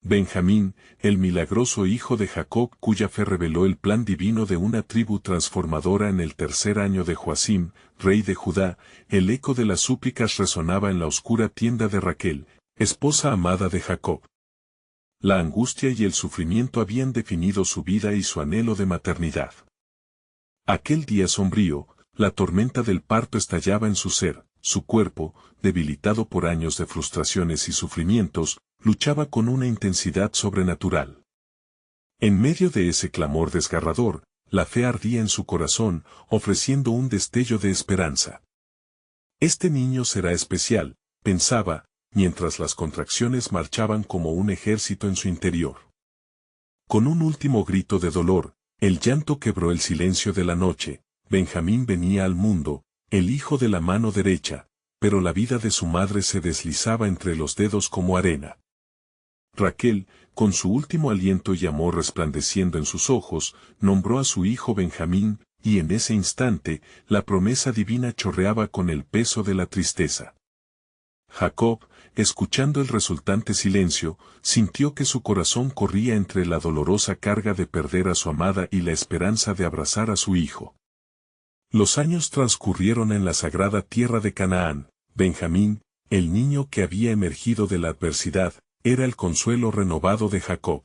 Benjamín, el milagroso hijo de Jacob cuya fe reveló el plan divino de una tribu transformadora en el tercer año de Joacim, rey de Judá, el eco de las súplicas resonaba en la oscura tienda de Raquel, esposa amada de Jacob. La angustia y el sufrimiento habían definido su vida y su anhelo de maternidad. Aquel día sombrío, la tormenta del parto estallaba en su ser, su cuerpo, debilitado por años de frustraciones y sufrimientos, luchaba con una intensidad sobrenatural. En medio de ese clamor desgarrador, la fe ardía en su corazón, ofreciendo un destello de esperanza. Este niño será especial, pensaba, mientras las contracciones marchaban como un ejército en su interior. Con un último grito de dolor, el llanto quebró el silencio de la noche. Benjamín venía al mundo, el hijo de la mano derecha, pero la vida de su madre se deslizaba entre los dedos como arena. Raquel, con su último aliento y amor resplandeciendo en sus ojos, nombró a su hijo Benjamín, y en ese instante, la promesa divina chorreaba con el peso de la tristeza. Jacob, escuchando el resultante silencio, sintió que su corazón corría entre la dolorosa carga de perder a su amada y la esperanza de abrazar a su hijo. Los años transcurrieron en la sagrada tierra de Canaán. Benjamín, el niño que había emergido de la adversidad, era el consuelo renovado de Jacob.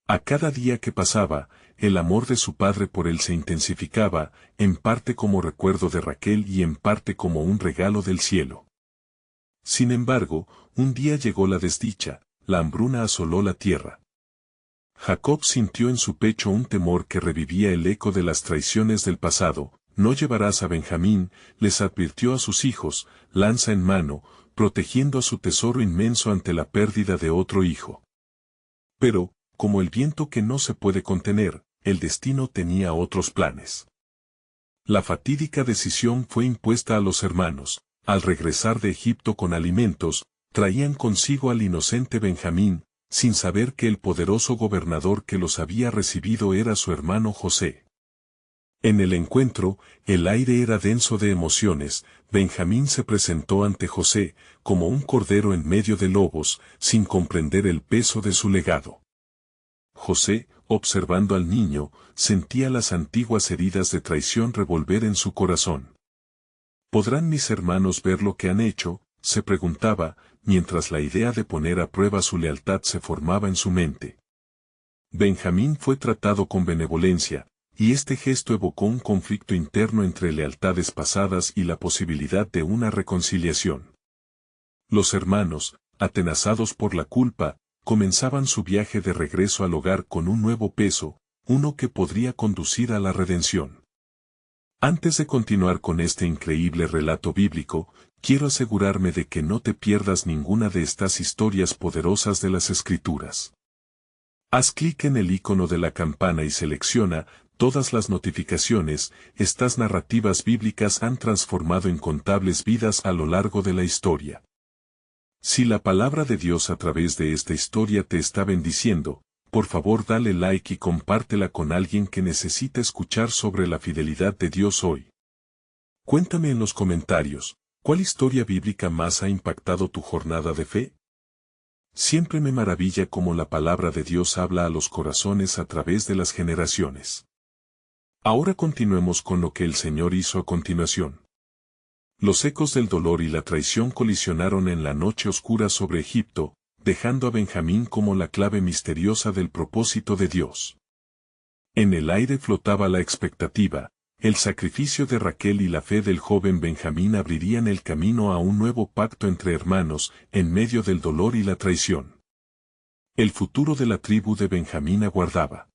A cada día que pasaba, el amor de su padre por él se intensificaba, en parte como recuerdo de Raquel y en parte como un regalo del cielo. Sin embargo, un día llegó la desdicha, la hambruna asoló la tierra. Jacob sintió en su pecho un temor que revivía el eco de las traiciones del pasado. No llevarás a Benjamín, les advirtió a sus hijos, lanza en mano, protegiendo a su tesoro inmenso ante la pérdida de otro hijo. Pero, como el viento que no se puede contener, el destino tenía otros planes. La fatídica decisión fue impuesta a los hermanos. Al regresar de Egipto con alimentos, traían consigo al inocente Benjamín, sin saber que el poderoso gobernador que los había recibido era su hermano José. En el encuentro, el aire era denso de emociones. Benjamín se presentó ante José, como un cordero en medio de lobos, sin comprender el peso de su legado. José, observando al niño, sentía las antiguas heridas de traición revolver en su corazón. ¿Podrán mis hermanos ver lo que han hecho?, se preguntaba, mientras la idea de poner a prueba su lealtad se formaba en su mente. Benjamín fue tratado con benevolencia, y este gesto evocó un conflicto interno entre lealtades pasadas y la posibilidad de una reconciliación. Los hermanos, atenazados por la culpa, comenzaban su viaje de regreso al hogar con un nuevo peso, uno que podría conducir a la redención. Antes de continuar con este increíble relato bíblico, quiero asegurarme de que no te pierdas ninguna de estas historias poderosas de las Escrituras. Haz clic en el icono de la campana y selecciona todas las notificaciones. Estas narrativas bíblicas han transformado incontables vidas a lo largo de la historia. Si la palabra de Dios a través de esta historia te está bendiciendo, por favor dale like y compártela con alguien que necesita escuchar sobre la fidelidad de Dios hoy. Cuéntame en los comentarios, ¿cuál historia bíblica más ha impactado tu jornada de fe? Siempre me maravilla cómo la palabra de Dios habla a los corazones a través de las generaciones. Ahora continuemos con lo que el Señor hizo a continuación. Los ecos del dolor y la traición colisionaron en la noche oscura sobre Egipto, dejando a Benjamín como la clave misteriosa del propósito de Dios. En el aire flotaba la expectativa, el sacrificio de Raquel y la fe del joven Benjamín abrirían el camino a un nuevo pacto entre hermanos, en medio del dolor y la traición. El futuro de la tribu de Benjamín aguardaba.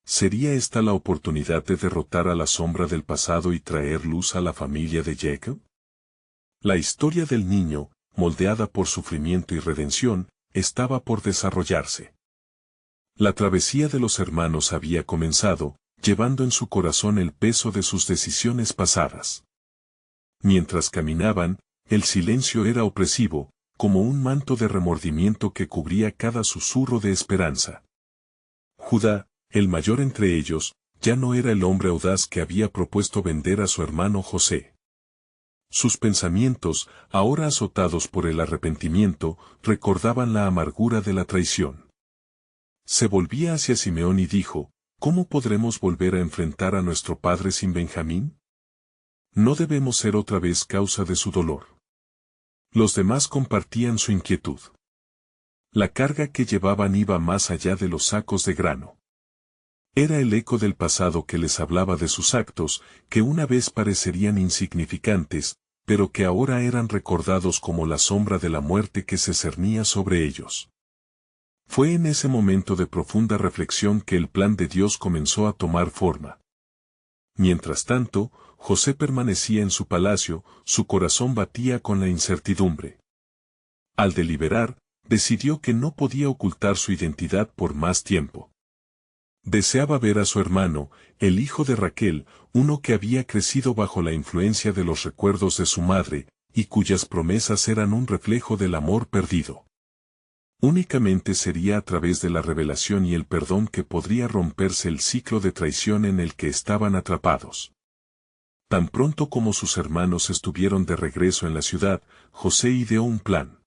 ¿Sería esta la oportunidad de derrotar a la sombra del pasado y traer luz a la familia de Jacob? La historia del niño, moldeada por sufrimiento y redención, estaba por desarrollarse. La travesía de los hermanos había comenzado, llevando en su corazón el peso de sus decisiones pasadas. Mientras caminaban, el silencio era opresivo, como un manto de remordimiento que cubría cada susurro de esperanza. Judá, el mayor entre ellos, ya no era el hombre audaz que había propuesto vender a su hermano José. Sus pensamientos, ahora azotados por el arrepentimiento, recordaban la amargura de la traición. Se volvía hacia Simeón y dijo, ¿cómo podremos volver a enfrentar a nuestro padre sin Benjamín? No debemos ser otra vez causa de su dolor. Los demás compartían su inquietud. La carga que llevaban iba más allá de los sacos de grano. Era el eco del pasado que les hablaba de sus actos, que una vez parecerían insignificantes, pero que ahora eran recordados como la sombra de la muerte que se cernía sobre ellos. Fue en ese momento de profunda reflexión que el plan de Dios comenzó a tomar forma. Mientras tanto, José permanecía en su palacio, su corazón batía con la incertidumbre. Al deliberar, decidió que no podía ocultar su identidad por más tiempo. Deseaba ver a su hermano, el hijo de Raquel, uno que había crecido bajo la influencia de los recuerdos de su madre, y cuyas promesas eran un reflejo del amor perdido. Únicamente sería a través de la revelación y el perdón que podría romperse el ciclo de traición en el que estaban atrapados. Tan pronto como sus hermanos estuvieron de regreso en la ciudad, José ideó un plan.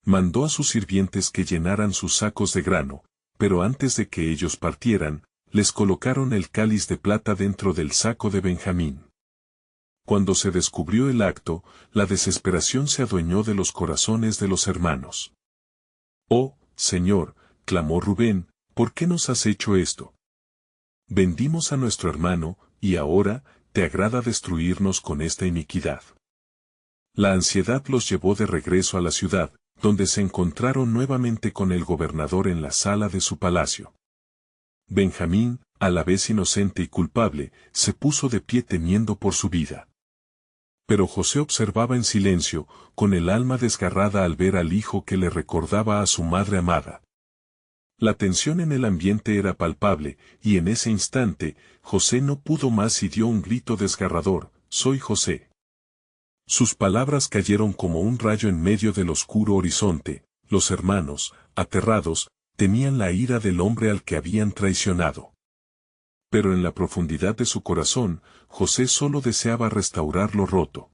Mandó a sus sirvientes que llenaran sus sacos de grano, pero antes de que ellos partieran, les colocaron el cáliz de plata dentro del saco de Benjamín. Cuando se descubrió el acto, la desesperación se adueñó de los corazones de los hermanos. «Oh, Señor», clamó Rubén, «¿por qué nos has hecho esto? Vendimos a nuestro hermano, y ahora, ¿te agrada destruirnos con esta iniquidad?». La ansiedad los llevó de regreso a la ciudad, donde se encontraron nuevamente con el gobernador en la sala de su palacio. Benjamín, a la vez inocente y culpable, se puso de pie temiendo por su vida. Pero José observaba en silencio, con el alma desgarrada al ver al hijo que le recordaba a su madre amada. La tensión en el ambiente era palpable, y en ese instante, José no pudo más y dio un grito desgarrador, «Soy José». Sus palabras cayeron como un rayo en medio del oscuro horizonte. Los hermanos, aterrados, temían la ira del hombre al que habían traicionado. Pero en la profundidad de su corazón, José solo deseaba restaurar lo roto.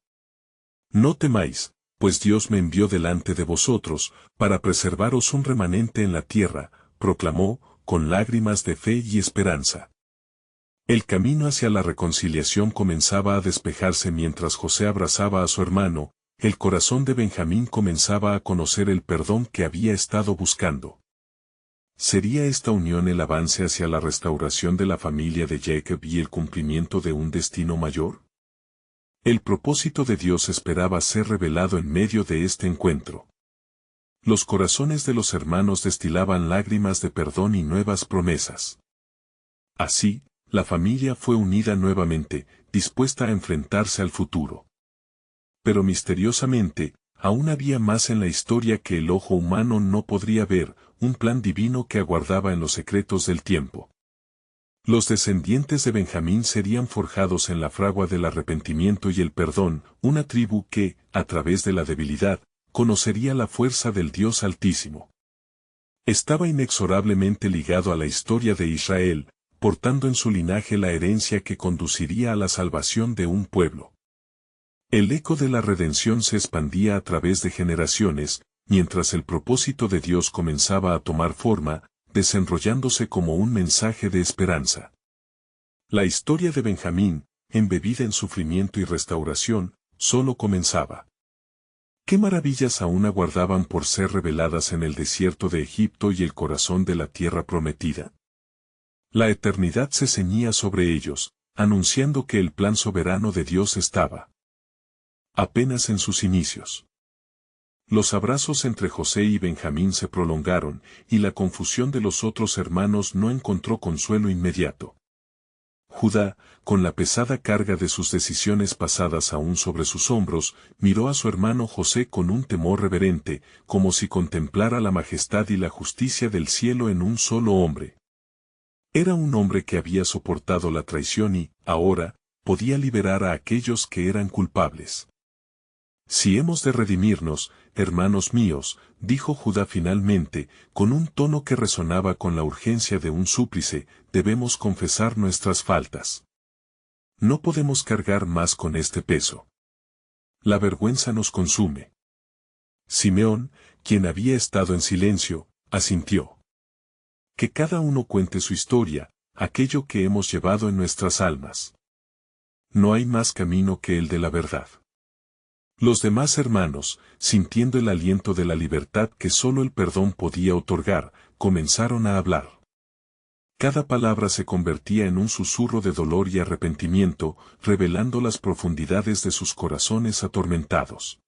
«No temáis, pues Dios me envió delante de vosotros, para preservaros un remanente en la tierra», proclamó, con lágrimas de fe y esperanza. El camino hacia la reconciliación comenzaba a despejarse mientras José abrazaba a su hermano, el corazón de Benjamín comenzaba a conocer el perdón que había estado buscando. ¿Sería esta unión el avance hacia la restauración de la familia de Jacob y el cumplimiento de un destino mayor? El propósito de Dios esperaba ser revelado en medio de este encuentro. Los corazones de los hermanos destilaban lágrimas de perdón y nuevas promesas. Así, la familia fue unida nuevamente, dispuesta a enfrentarse al futuro. Pero misteriosamente, aún había más en la historia que el ojo humano no podría ver, un plan divino que aguardaba en los secretos del tiempo. Los descendientes de Benjamín serían forjados en la fragua del arrepentimiento y el perdón, una tribu que, a través de la debilidad, conocería la fuerza del Dios Altísimo. Estaba inexorablemente ligado a la historia de Israel, portando en su linaje la herencia que conduciría a la salvación de un pueblo. El eco de la redención se expandía a través de generaciones, mientras el propósito de Dios comenzaba a tomar forma, desenrollándose como un mensaje de esperanza. La historia de Benjamín, embebida en sufrimiento y restauración, solo comenzaba. ¿Qué maravillas aún aguardaban por ser reveladas en el desierto de Egipto y el corazón de la tierra prometida? La eternidad se ceñía sobre ellos, anunciando que el plan soberano de Dios estaba apenas en sus inicios. Los abrazos entre José y Benjamín se prolongaron, y la confusión de los otros hermanos no encontró consuelo inmediato. Judá, con la pesada carga de sus decisiones pasadas aún sobre sus hombros, miró a su hermano José con un temor reverente, como si contemplara la majestad y la justicia del cielo en un solo hombre. Era un hombre que había soportado la traición y, ahora, podía liberar a aquellos que eran culpables. «Si hemos de redimirnos, hermanos míos», dijo Judá finalmente, con un tono que resonaba con la urgencia de un súplice, «debemos confesar nuestras faltas. No podemos cargar más con este peso». La vergüenza nos consume. Simeón, quien había estado en silencio, asintió. Que cada uno cuente su historia, aquello que hemos llevado en nuestras almas. No hay más camino que el de la verdad. Los demás hermanos, sintiendo el aliento de la libertad que solo el perdón podía otorgar, comenzaron a hablar. Cada palabra se convertía en un susurro de dolor y arrepentimiento, revelando las profundidades de sus corazones atormentados.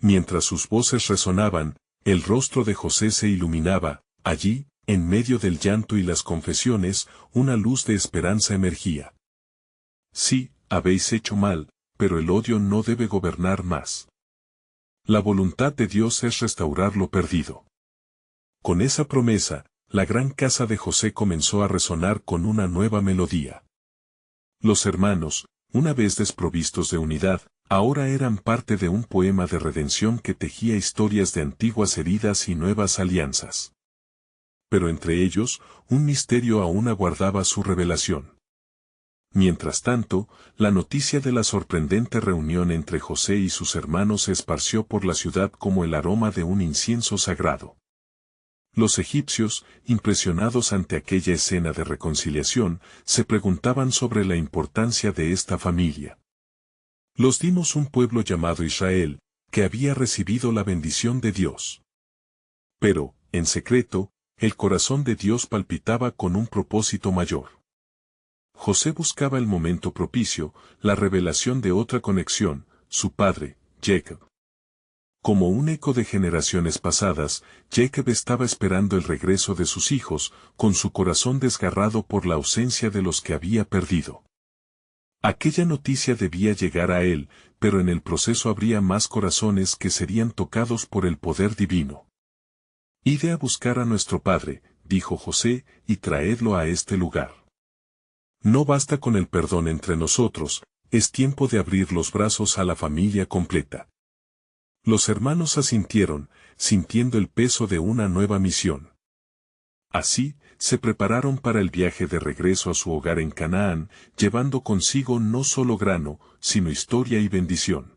Mientras sus voces resonaban, el rostro de José se iluminaba, allí, en medio del llanto y las confesiones, una luz de esperanza emergía. Sí, habéis hecho mal, pero el odio no debe gobernar más. La voluntad de Dios es restaurar lo perdido. Con esa promesa, la gran casa de José comenzó a resonar con una nueva melodía. Los hermanos, una vez desprovistos de unidad, ahora eran parte de un poema de redención que tejía historias de antiguas heridas y nuevas alianzas. Pero entre ellos, un misterio aún aguardaba su revelación. Mientras tanto, la noticia de la sorprendente reunión entre José y sus hermanos se esparció por la ciudad como el aroma de un incienso sagrado. Los egipcios, impresionados ante aquella escena de reconciliación, se preguntaban sobre la importancia de esta familia. Los dimos un pueblo llamado Israel, que había recibido la bendición de Dios. Pero, en secreto, el corazón de Dios palpitaba con un propósito mayor. José buscaba el momento propicio, la revelación de otra conexión, su padre, Jacob. Como un eco de generaciones pasadas, Jacob estaba esperando el regreso de sus hijos, con su corazón desgarrado por la ausencia de los que había perdido. Aquella noticia debía llegar a él, pero en el proceso habría más corazones que serían tocados por el poder divino. «Id a buscar a nuestro padre», dijo José, «y traedlo a este lugar. No basta con el perdón entre nosotros, es tiempo de abrir los brazos a la familia completa». Los hermanos asintieron, sintiendo el peso de una nueva misión. Así, se prepararon para el viaje de regreso a su hogar en Canaán, llevando consigo no solo grano, sino historia y bendición.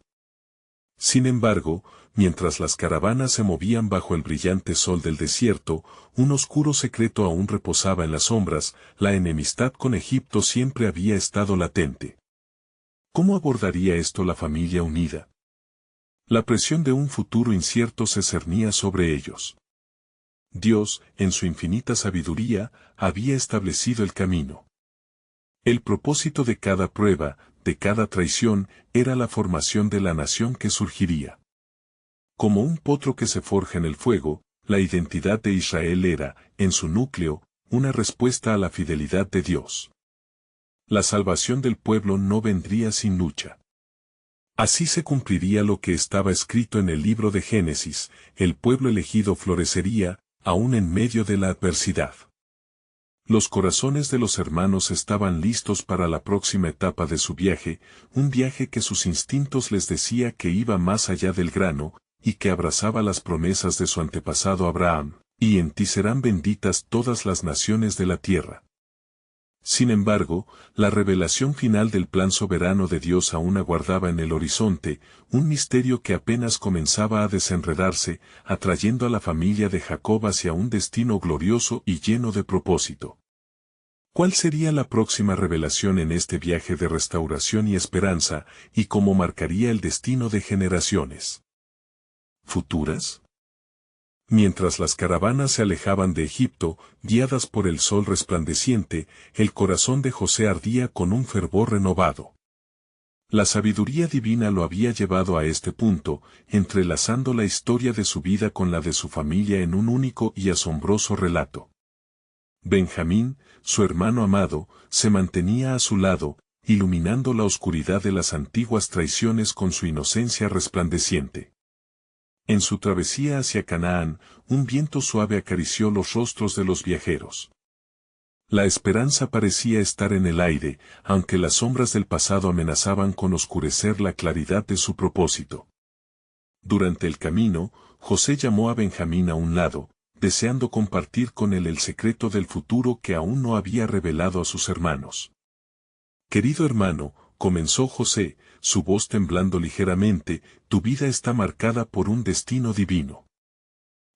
Sin embargo, mientras las caravanas se movían bajo el brillante sol del desierto, un oscuro secreto aún reposaba en las sombras, la enemistad con Egipto siempre había estado latente. ¿Cómo abordaría esto la familia unida? La presión de un futuro incierto se cernía sobre ellos. Dios, en su infinita sabiduría, había establecido el camino. El propósito de cada prueba, de cada traición, era la formación de la nación que surgiría. Como un potro que se forja en el fuego, la identidad de Israel era, en su núcleo, una respuesta a la fidelidad de Dios. La salvación del pueblo no vendría sin lucha. Así se cumpliría lo que estaba escrito en el libro de Génesis: el pueblo elegido florecería, aún en medio de la adversidad. Los corazones de los hermanos estaban listos para la próxima etapa de su viaje, un viaje que sus instintos les decía que iba más allá del grano, y que abrazaba las promesas de su antepasado Abraham, y en ti serán benditas todas las naciones de la tierra. Sin embargo, la revelación final del plan soberano de Dios aún aguardaba en el horizonte, un misterio que apenas comenzaba a desenredarse, atrayendo a la familia de Jacob hacia un destino glorioso y lleno de propósito. ¿Cuál sería la próxima revelación en este viaje de restauración y esperanza, y cómo marcaría el destino de generaciones futuras? Mientras las caravanas se alejaban de Egipto, guiadas por el sol resplandeciente, el corazón de José ardía con un fervor renovado. La sabiduría divina lo había llevado a este punto, entrelazando la historia de su vida con la de su familia en un único y asombroso relato. Benjamín, su hermano amado, se mantenía a su lado, iluminando la oscuridad de las antiguas traiciones con su inocencia resplandeciente. En su travesía hacia Canaán, un viento suave acarició los rostros de los viajeros. La esperanza parecía estar en el aire, aunque las sombras del pasado amenazaban con oscurecer la claridad de su propósito. Durante el camino, José llamó a Benjamín a un lado, deseando compartir con él el secreto del futuro que aún no había revelado a sus hermanos. «Querido hermano», comenzó José, su voz temblando ligeramente, tu vida está marcada por un destino divino.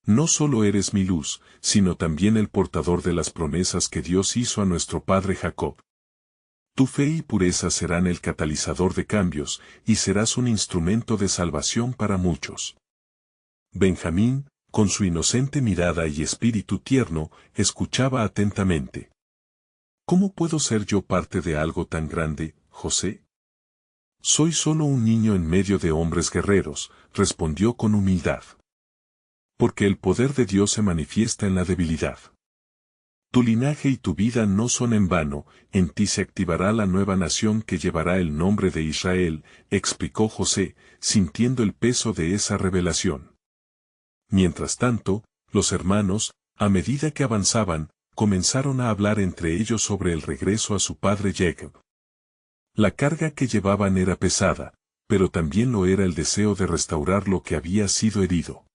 No solo eres mi luz, sino también el portador de las promesas que Dios hizo a nuestro padre Jacob. Tu fe y pureza serán el catalizador de cambios, y serás un instrumento de salvación para muchos. Benjamín, con su inocente mirada y espíritu tierno, escuchaba atentamente. ¿Cómo puedo ser yo parte de algo tan grande, José? Soy solo un niño en medio de hombres guerreros, respondió con humildad. Porque el poder de Dios se manifiesta en la debilidad. Tu linaje y tu vida no son en vano, en ti se activará la nueva nación que llevará el nombre de Israel, explicó José, sintiendo el peso de esa revelación. Mientras tanto, los hermanos, a medida que avanzaban, comenzaron a hablar entre ellos sobre el regreso a su padre Jacob. La carga que llevaban era pesada, pero también lo era el deseo de restaurar lo que había sido herido.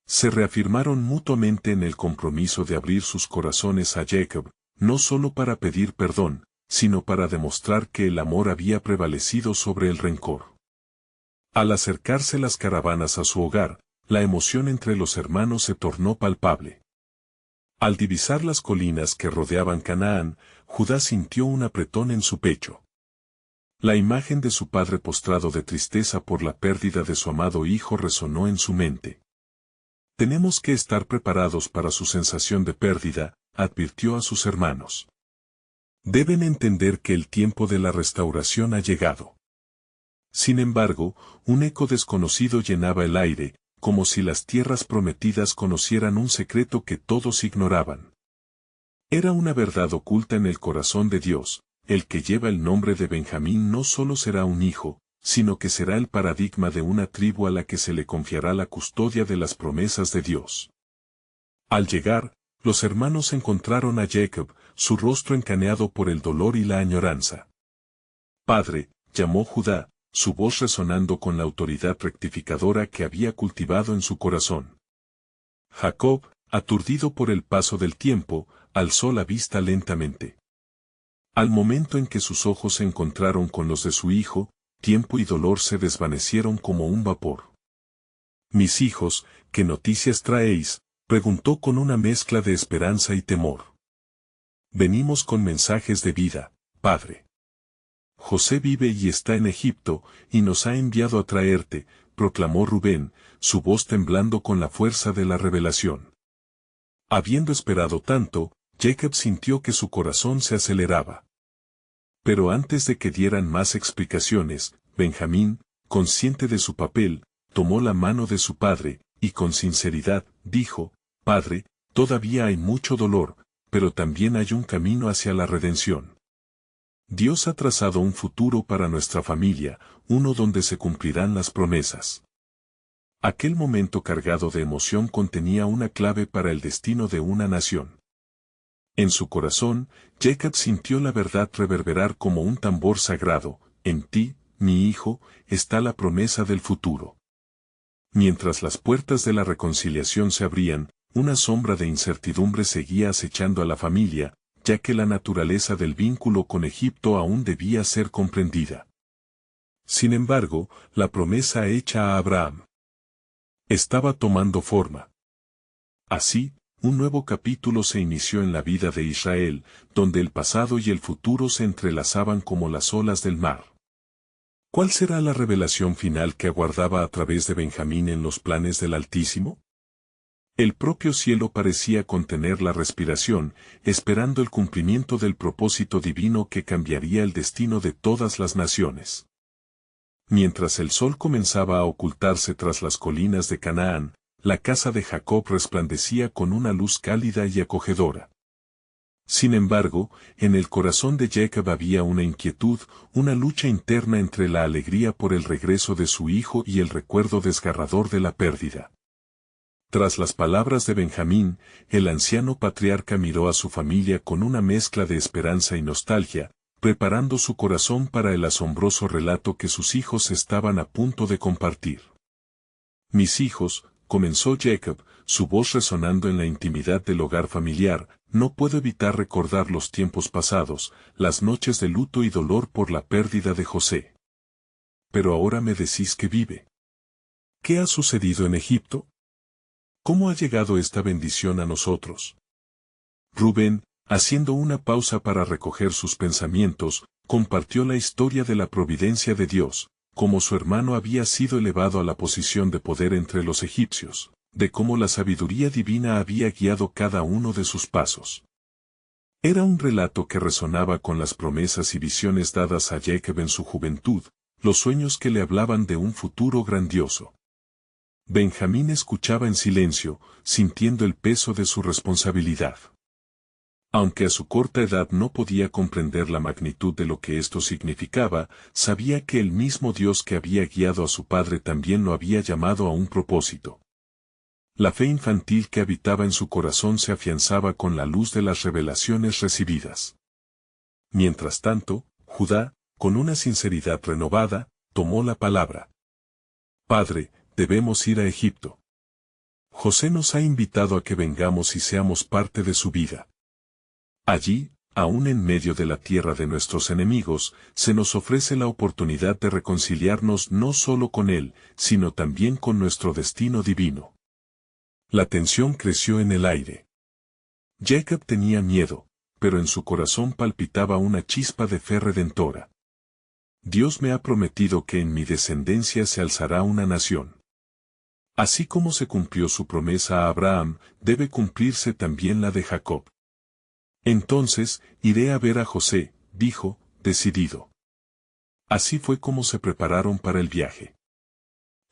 Se reafirmaron mutuamente en el compromiso de abrir sus corazones a Jacob, no solo para pedir perdón, sino para demostrar que el amor había prevalecido sobre el rencor. Al acercarse las caravanas a su hogar, la emoción entre los hermanos se tornó palpable. Al divisar las colinas que rodeaban Canaán, Judá sintió un apretón en su pecho. La imagen de su padre postrado de tristeza por la pérdida de su amado hijo resonó en su mente. Tenemos que estar preparados para su sensación de pérdida, advirtió a sus hermanos. Deben entender que el tiempo de la restauración ha llegado. Sin embargo, un eco desconocido llenaba el aire, como si las tierras prometidas conocieran un secreto que todos ignoraban. Era una verdad oculta en el corazón de Dios, el que lleva el nombre de Benjamín no solo será un hijo, sino que será el paradigma de una tribu a la que se le confiará la custodia de las promesas de Dios. Al llegar, los hermanos encontraron a Jacob, su rostro encaneado por el dolor y la añoranza. Padre, llamó Judá, su voz resonando con la autoridad rectificadora que había cultivado en su corazón. Jacob, aturdido por el paso del tiempo, alzó la vista lentamente. Al momento en que sus ojos se encontraron con los de su hijo, tiempo y dolor se desvanecieron como un vapor. Mis hijos, ¿qué noticias traéis?, preguntó con una mezcla de esperanza y temor. Venimos con mensajes de vida, padre. José vive y está en Egipto, y nos ha enviado a traerte, proclamó Rubén, su voz temblando con la fuerza de la revelación. Habiendo esperado tanto, Jacob sintió que su corazón se aceleraba. Pero antes de que dieran más explicaciones, Benjamín, consciente de su papel, tomó la mano de su padre, y con sinceridad, dijo, Padre, todavía hay mucho dolor, pero también hay un camino hacia la redención. Dios ha trazado un futuro para nuestra familia, uno donde se cumplirán las promesas. Aquel momento cargado de emoción contenía una clave para el destino de una nación. En su corazón, Jacob sintió la verdad reverberar como un tambor sagrado, en ti, mi hijo, está la promesa del futuro. Mientras las puertas de la reconciliación se abrían, una sombra de incertidumbre seguía acechando a la familia, ya que la naturaleza del vínculo con Egipto aún debía ser comprendida. Sin embargo, la promesa hecha a Abraham estaba tomando forma. Así, un nuevo capítulo se inició en la vida de Israel, donde el pasado y el futuro se entrelazaban como las olas del mar. ¿Cuál será la revelación final que aguardaba a través de Benjamín en los planes del Altísimo? El propio cielo parecía contener la respiración, esperando el cumplimiento del propósito divino que cambiaría el destino de todas las naciones. Mientras el sol comenzaba a ocultarse tras las colinas de Canaán, la casa de Jacob resplandecía con una luz cálida y acogedora. Sin embargo, en el corazón de Jacob había una inquietud, una lucha interna entre la alegría por el regreso de su hijo y el recuerdo desgarrador de la pérdida. Tras las palabras de Benjamín, el anciano patriarca miró a su familia con una mezcla de esperanza y nostalgia, preparando su corazón para el asombroso relato que sus hijos estaban a punto de compartir. Mis hijos, comenzó Jacob, su voz resonando en la intimidad del hogar familiar, no puedo evitar recordar los tiempos pasados, las noches de luto y dolor por la pérdida de José. Pero ahora me decís que vive. ¿Qué ha sucedido en Egipto? ¿Cómo ha llegado esta bendición a nosotros? Rubén, haciendo una pausa para recoger sus pensamientos, compartió la historia de la providencia de Dios, cómo su hermano había sido elevado a la posición de poder entre los egipcios, de cómo la sabiduría divina había guiado cada uno de sus pasos. Era un relato que resonaba con las promesas y visiones dadas a Jacob en su juventud, los sueños que le hablaban de un futuro grandioso. Benjamín escuchaba en silencio, sintiendo el peso de su responsabilidad. Aunque a su corta edad no podía comprender la magnitud de lo que esto significaba, sabía que el mismo Dios que había guiado a su padre también lo había llamado a un propósito. La fe infantil que habitaba en su corazón se afianzaba con la luz de las revelaciones recibidas. Mientras tanto, Judá, con una sinceridad renovada, tomó la palabra. Padre, debemos ir a Egipto. José nos ha invitado a que vengamos y seamos parte de su vida. Allí, aún en medio de la tierra de nuestros enemigos, se nos ofrece la oportunidad de reconciliarnos no solo con Él, sino también con nuestro destino divino. La tensión creció en el aire. Jacob tenía miedo, pero en su corazón palpitaba una chispa de fe redentora. Dios me ha prometido que en mi descendencia se alzará una nación. Así como se cumplió su promesa a Abraham, debe cumplirse también la de Jacob. Entonces, iré a ver a José, dijo, decidido. Así fue como se prepararon para el viaje.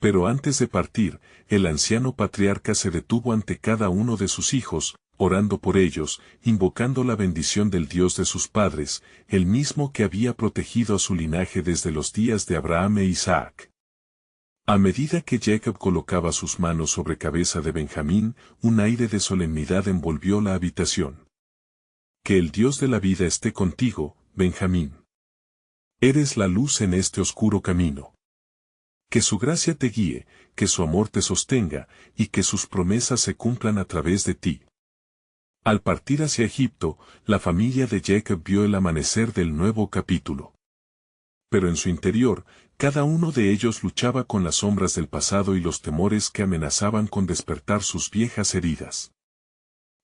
Pero antes de partir, el anciano patriarca se detuvo ante cada uno de sus hijos, orando por ellos, invocando la bendición del Dios de sus padres, el mismo que había protegido a su linaje desde los días de Abraham e Isaac. A medida que Jacob colocaba sus manos sobre cabeza de Benjamín, un aire de solemnidad envolvió la habitación. Que el Dios de la vida esté contigo, Benjamín. Eres la luz en este oscuro camino. Que su gracia te guíe, que su amor te sostenga, y que sus promesas se cumplan a través de ti. Al partir hacia Egipto, la familia de Jacob vio el amanecer del nuevo capítulo. Pero en su interior, cada uno de ellos luchaba con las sombras del pasado y los temores que amenazaban con despertar sus viejas heridas.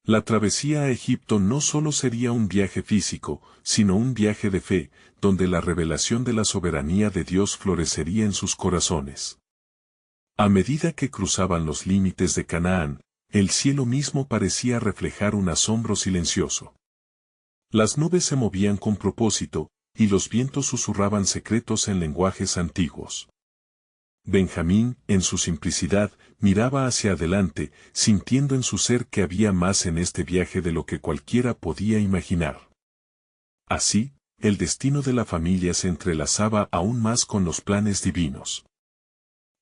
La travesía a Egipto no solo sería un viaje físico, sino un viaje de fe, donde la revelación de la soberanía de Dios florecería en sus corazones. A medida que cruzaban los límites de Canaán, el cielo mismo parecía reflejar un asombro silencioso. Las nubes se movían con propósito, y los vientos susurraban secretos en lenguajes antiguos. Benjamín, en su simplicidad, miraba hacia adelante, sintiendo en su ser que había más en este viaje de lo que cualquiera podía imaginar. Así, el destino de la familia se entrelazaba aún más con los planes divinos.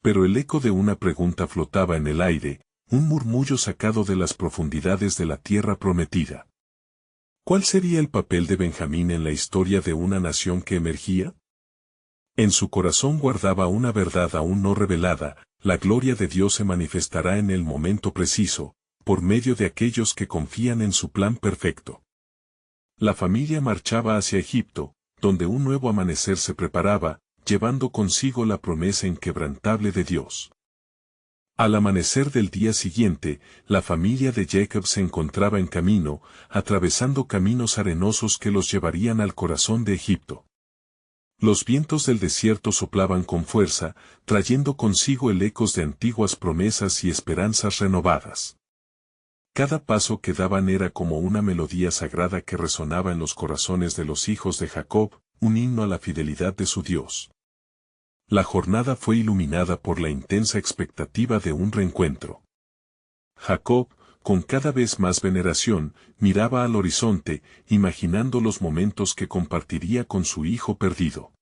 Pero el eco de una pregunta flotaba en el aire, un murmullo sacado de las profundidades de la tierra prometida. ¿Cuál sería el papel de Benjamín en la historia de una nación que emergía? En su corazón guardaba una verdad aún no revelada, la gloria de Dios se manifestará en el momento preciso, por medio de aquellos que confían en su plan perfecto. La familia marchaba hacia Egipto, donde un nuevo amanecer se preparaba, llevando consigo la promesa inquebrantable de Dios. Al amanecer del día siguiente, la familia de Jacob se encontraba en camino, atravesando caminos arenosos que los llevarían al corazón de Egipto. Los vientos del desierto soplaban con fuerza, trayendo consigo el ecos de antiguas promesas y esperanzas renovadas. Cada paso que daban era como una melodía sagrada que resonaba en los corazones de los hijos de Jacob, un himno a la fidelidad de su Dios. La jornada fue iluminada por la intensa expectativa de un reencuentro. Jacob, con cada vez más veneración, miraba al horizonte, imaginando los momentos que compartiría con su hijo perdido.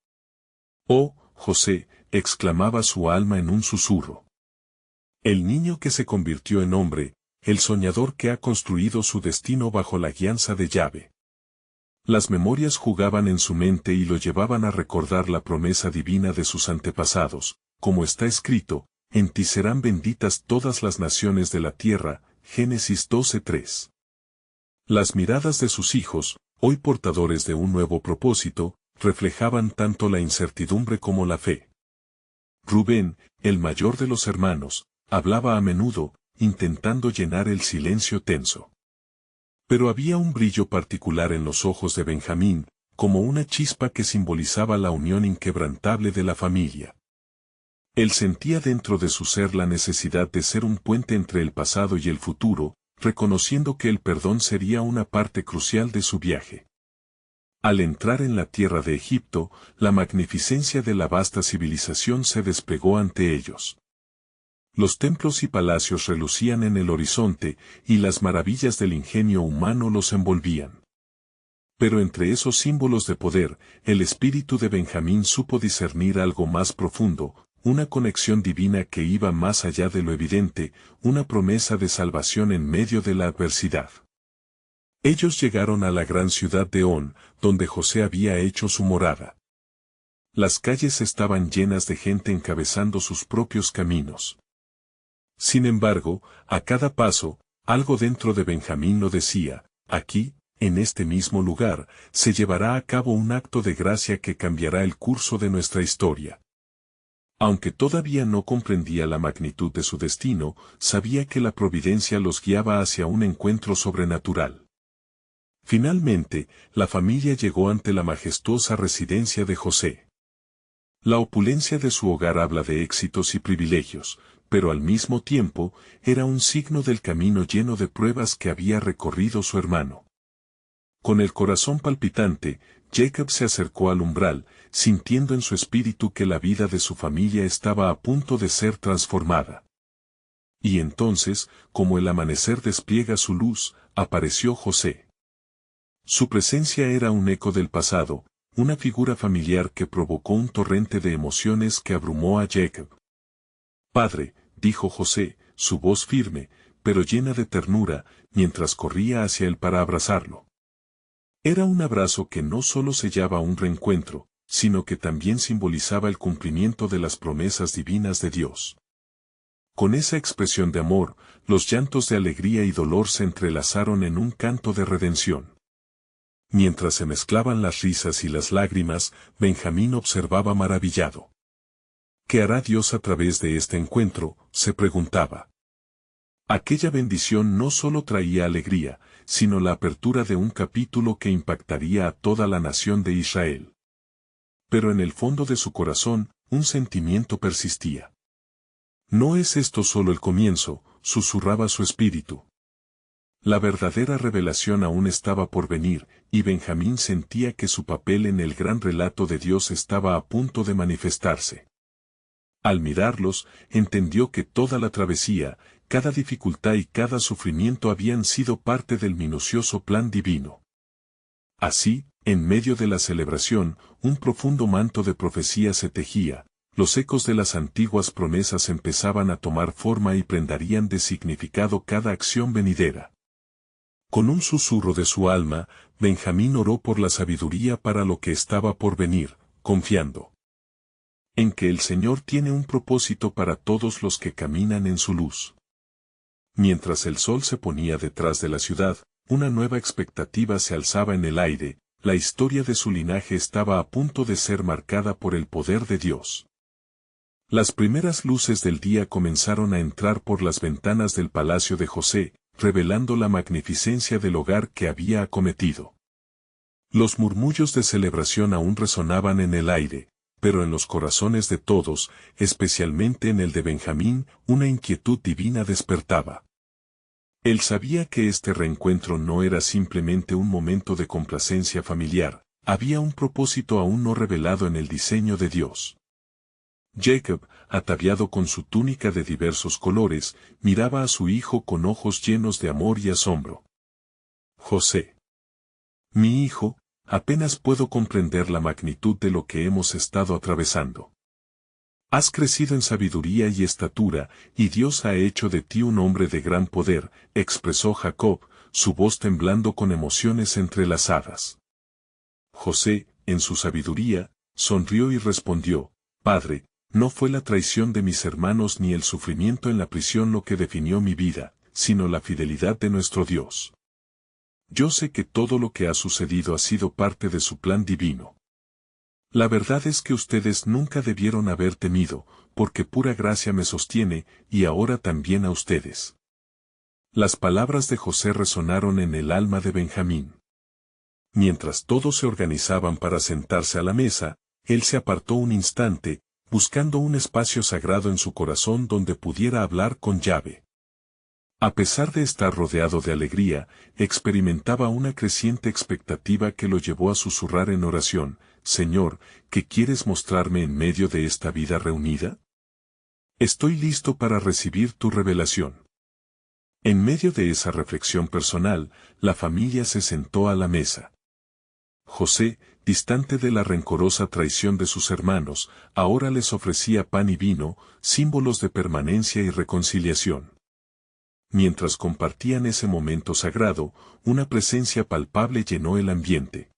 «Oh, José», exclamaba su alma en un susurro. El niño que se convirtió en hombre, el soñador que ha construido su destino bajo la guianza de Yahvé. Las memorias jugaban en su mente y lo llevaban a recordar la promesa divina de sus antepasados, como está escrito, en ti serán benditas todas las naciones de la tierra. Génesis 12:3. Las miradas de sus hijos, hoy portadores de un nuevo propósito, reflejaban tanto la incertidumbre como la fe. Rubén, el mayor de los hermanos, hablaba a menudo, intentando llenar el silencio tenso. Pero había un brillo particular en los ojos de Benjamín, como una chispa que simbolizaba la unión inquebrantable de la familia. Él sentía dentro de su ser la necesidad de ser un puente entre el pasado y el futuro, reconociendo que el perdón sería una parte crucial de su viaje. Al entrar en la tierra de Egipto, la magnificencia de la vasta civilización se desplegó ante ellos. Los templos y palacios relucían en el horizonte, y las maravillas del ingenio humano los envolvían. Pero entre esos símbolos de poder, el espíritu de Benjamín supo discernir algo más profundo, una conexión divina que iba más allá de lo evidente, una promesa de salvación en medio de la adversidad. Ellos llegaron a la gran ciudad de On, donde José había hecho su morada. Las calles estaban llenas de gente encabezando sus propios caminos. Sin embargo, a cada paso, algo dentro de Benjamín lo decía: aquí, en este mismo lugar, se llevará a cabo un acto de gracia que cambiará el curso de nuestra historia. Aunque todavía no comprendía la magnitud de su destino, sabía que la providencia los guiaba hacia un encuentro sobrenatural. Finalmente, la familia llegó ante la majestuosa residencia de José. La opulencia de su hogar habla de éxitos y privilegios, pero al mismo tiempo, era un signo del camino lleno de pruebas que había recorrido su hermano. Con el corazón palpitante, Jacob se acercó al umbral, sintiendo en su espíritu que la vida de su familia estaba a punto de ser transformada. Y entonces, como el amanecer despliega su luz, apareció José. Su presencia era un eco del pasado, una figura familiar que provocó un torrente de emociones que abrumó a Jacob. «Padre», dijo José, su voz firme, pero llena de ternura, mientras corría hacia él para abrazarlo. Era un abrazo que no solo sellaba un reencuentro, sino que también simbolizaba el cumplimiento de las promesas divinas de Dios. Con esa expresión de amor, los llantos de alegría y dolor se entrelazaron en un canto de redención. Mientras se mezclaban las risas y las lágrimas, Benjamín observaba maravillado. ¿Qué hará Dios a través de este encuentro?, se preguntaba. Aquella bendición no solo traía alegría, sino la apertura de un capítulo que impactaría a toda la nación de Israel. Pero en el fondo de su corazón, un sentimiento persistía. «¿No es esto solo el comienzo?», susurraba su espíritu. La verdadera revelación aún estaba por venir, y Benjamín sentía que su papel en el gran relato de Dios estaba a punto de manifestarse. Al mirarlos, entendió que toda la travesía, cada dificultad y cada sufrimiento habían sido parte del minucioso plan divino. Así, en medio de la celebración, un profundo manto de profecía se tejía, los ecos de las antiguas promesas empezaban a tomar forma y prendarían de significado cada acción venidera. Con un susurro de su alma, Benjamín oró por la sabiduría para lo que estaba por venir, confiando en que el Señor tiene un propósito para todos los que caminan en su luz. Mientras el sol se ponía detrás de la ciudad, una nueva expectativa se alzaba en el aire, la historia de su linaje estaba a punto de ser marcada por el poder de Dios. Las primeras luces del día comenzaron a entrar por las ventanas del palacio de José, revelando la magnificencia del hogar que había acometido. Los murmullos de celebración aún resonaban en el aire, pero en los corazones de todos, especialmente en el de Benjamín, una inquietud divina despertaba. Él sabía que este reencuentro no era simplemente un momento de complacencia familiar, había un propósito aún no revelado en el diseño de Dios. Jacob, ataviado con su túnica de diversos colores, miraba a su hijo con ojos llenos de amor y asombro. «José. Mi hijo, apenas puedo comprender la magnitud de lo que hemos estado atravesando. Has crecido en sabiduría y estatura, y Dios ha hecho de ti un hombre de gran poder», expresó Jacob, su voz temblando con emociones entrelazadas. José, en su sabiduría, sonrió y respondió: «Padre, no fue la traición de mis hermanos ni el sufrimiento en la prisión lo que definió mi vida, sino la fidelidad de nuestro Dios. Yo sé que todo lo que ha sucedido ha sido parte de su plan divino. La verdad es que ustedes nunca debieron haber temido, porque pura gracia me sostiene, y ahora también a ustedes. Las palabras de José resonaron en el alma de Benjamín. Mientras todos se organizaban para sentarse a la mesa, él se apartó un instante, buscando un espacio sagrado en su corazón donde pudiera hablar con llave. A pesar de estar rodeado de alegría, experimentaba una creciente expectativa que lo llevó a susurrar en oración: Señor, ¿qué quieres mostrarme en medio de esta vida reunida? Estoy listo para recibir tu revelación. En medio de esa reflexión personal, la familia se sentó a la mesa. José, distante de la rencorosa traición de sus hermanos, ahora les ofrecía pan y vino, símbolos de permanencia y reconciliación. Mientras compartían ese momento sagrado, una presencia palpable llenó el ambiente.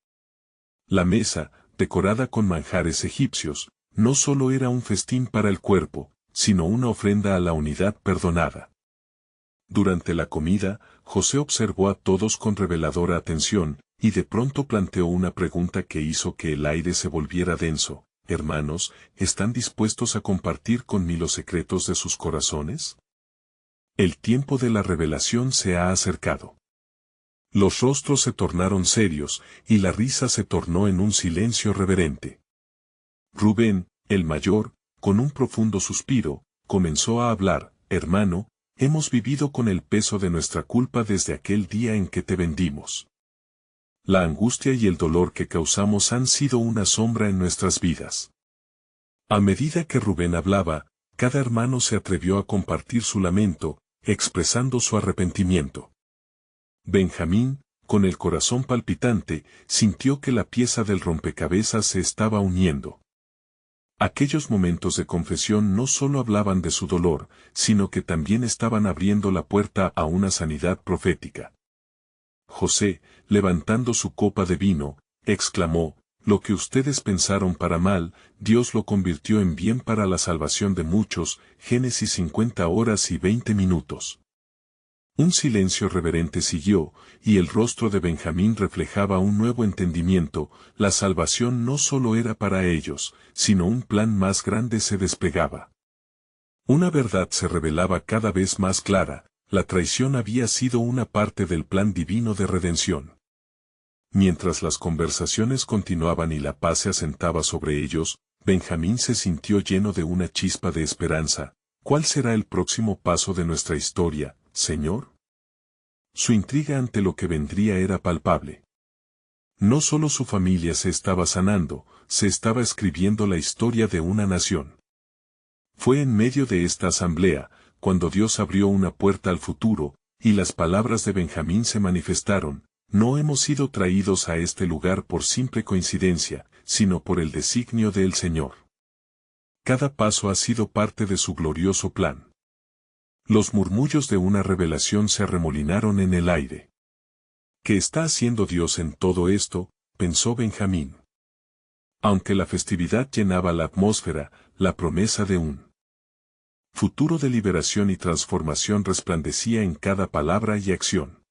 La mesa, decorada con manjares egipcios, no solo era un festín para el cuerpo, sino una ofrenda a la unidad perdonada. Durante la comida, José observó a todos con reveladora atención, y de pronto planteó una pregunta que hizo que el aire se volviera denso: Hermanos, ¿están dispuestos a compartir conmigo los secretos de sus corazones? El tiempo de la revelación se ha acercado. Los rostros se tornaron serios, y la risa se tornó en un silencio reverente. Rubén, el mayor, con un profundo suspiro, comenzó a hablar: Hermano, hemos vivido con el peso de nuestra culpa desde aquel día en que te vendimos. La angustia y el dolor que causamos han sido una sombra en nuestras vidas. A medida que Rubén hablaba, cada hermano se atrevió a compartir su lamento, expresando su arrepentimiento. Benjamín, con el corazón palpitante, sintió que la pieza del rompecabezas se estaba uniendo. Aquellos momentos de confesión no solo hablaban de su dolor, sino que también estaban abriendo la puerta a una sanidad profética. José, levantando su copa de vino, exclamó: Lo que ustedes pensaron para mal, Dios lo convirtió en bien para la salvación de muchos. Génesis 50 horas y 20 minutos. Un silencio reverente siguió, y el rostro de Benjamín reflejaba un nuevo entendimiento: la salvación no solo era para ellos, sino un plan más grande se desplegaba. Una verdad se revelaba cada vez más clara: la traición había sido una parte del plan divino de redención. Mientras las conversaciones continuaban y la paz se asentaba sobre ellos, Benjamín se sintió lleno de una chispa de esperanza. ¿Cuál será el próximo paso de nuestra historia, Señor? Su intriga ante lo que vendría era palpable. No solo su familia se estaba sanando, se estaba escribiendo la historia de una nación. Fue en medio de esta asamblea, cuando Dios abrió una puerta al futuro, y las palabras de Benjamín se manifestaron: No hemos sido traídos a este lugar por simple coincidencia, sino por el designio del Señor. Cada paso ha sido parte de su glorioso plan. Los murmullos de una revelación se arremolinaron en el aire. ¿Qué está haciendo Dios en todo esto?, pensó Benjamín. Aunque la festividad llenaba la atmósfera, la promesa de un futuro de liberación y transformación resplandecía en cada palabra y acción.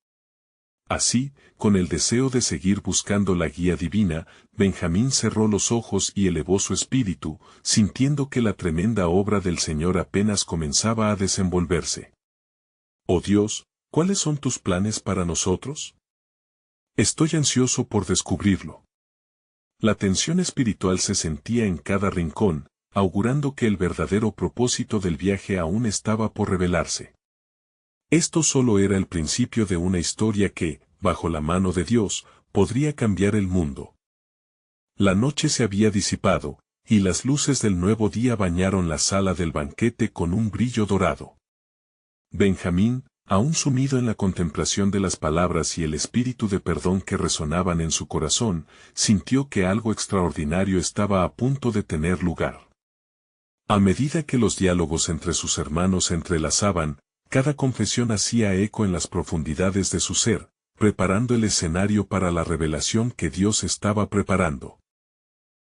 Así, con el deseo de seguir buscando la guía divina, Benjamín cerró los ojos y elevó su espíritu, sintiendo que la tremenda obra del Señor apenas comenzaba a desenvolverse. Oh Dios, ¿cuáles son tus planes para nosotros? Estoy ansioso por descubrirlo. La tensión espiritual se sentía en cada rincón, augurando que el verdadero propósito del viaje aún estaba por revelarse. Esto solo era el principio de una historia que, bajo la mano de Dios, podría cambiar el mundo. La noche se había disipado, y las luces del nuevo día bañaron la sala del banquete con un brillo dorado. Benjamín, aún sumido en la contemplación de las palabras y el espíritu de perdón que resonaban en su corazón, sintió que algo extraordinario estaba a punto de tener lugar. A medida que los diálogos entre sus hermanos se entrelazaban, cada confesión hacía eco en las profundidades de su ser, preparando el escenario para la revelación que Dios estaba preparando.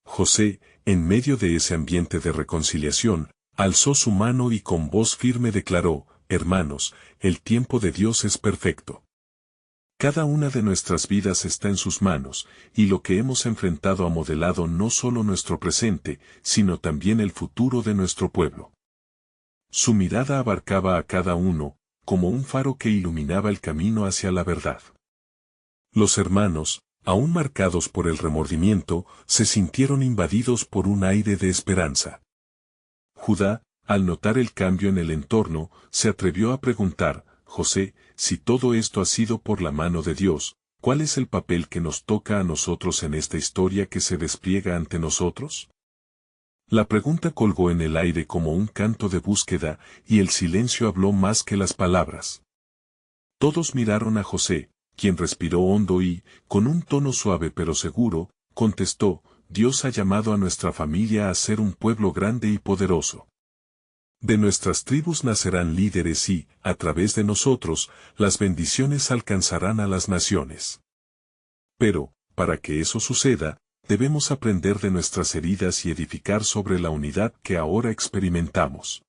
José, en medio de ese ambiente de reconciliación, alzó su mano y con voz firme declaró: hermanos, el tiempo de Dios es perfecto. Cada una de nuestras vidas está en sus manos, y lo que hemos enfrentado ha modelado no solo nuestro presente, sino también el futuro de nuestro pueblo. Su mirada abarcaba a cada uno, como un faro que iluminaba el camino hacia la verdad. Los hermanos, aún marcados por el remordimiento, se sintieron invadidos por un aire de esperanza. Judá, al notar el cambio en el entorno, se atrevió a preguntar: José, si todo esto ha sido por la mano de Dios, ¿cuál es el papel que nos toca a nosotros en esta historia que se despliega ante nosotros? La pregunta colgó en el aire como un canto de búsqueda, y el silencio habló más que las palabras. Todos miraron a José, quien respiró hondo y, con un tono suave pero seguro, contestó: Dios ha llamado a nuestra familia a ser un pueblo grande y poderoso. De nuestras tribus nacerán líderes y, a través de nosotros, las bendiciones alcanzarán a las naciones. Pero, para que eso suceda, debemos aprender de nuestras heridas y edificar sobre la unidad que ahora experimentamos.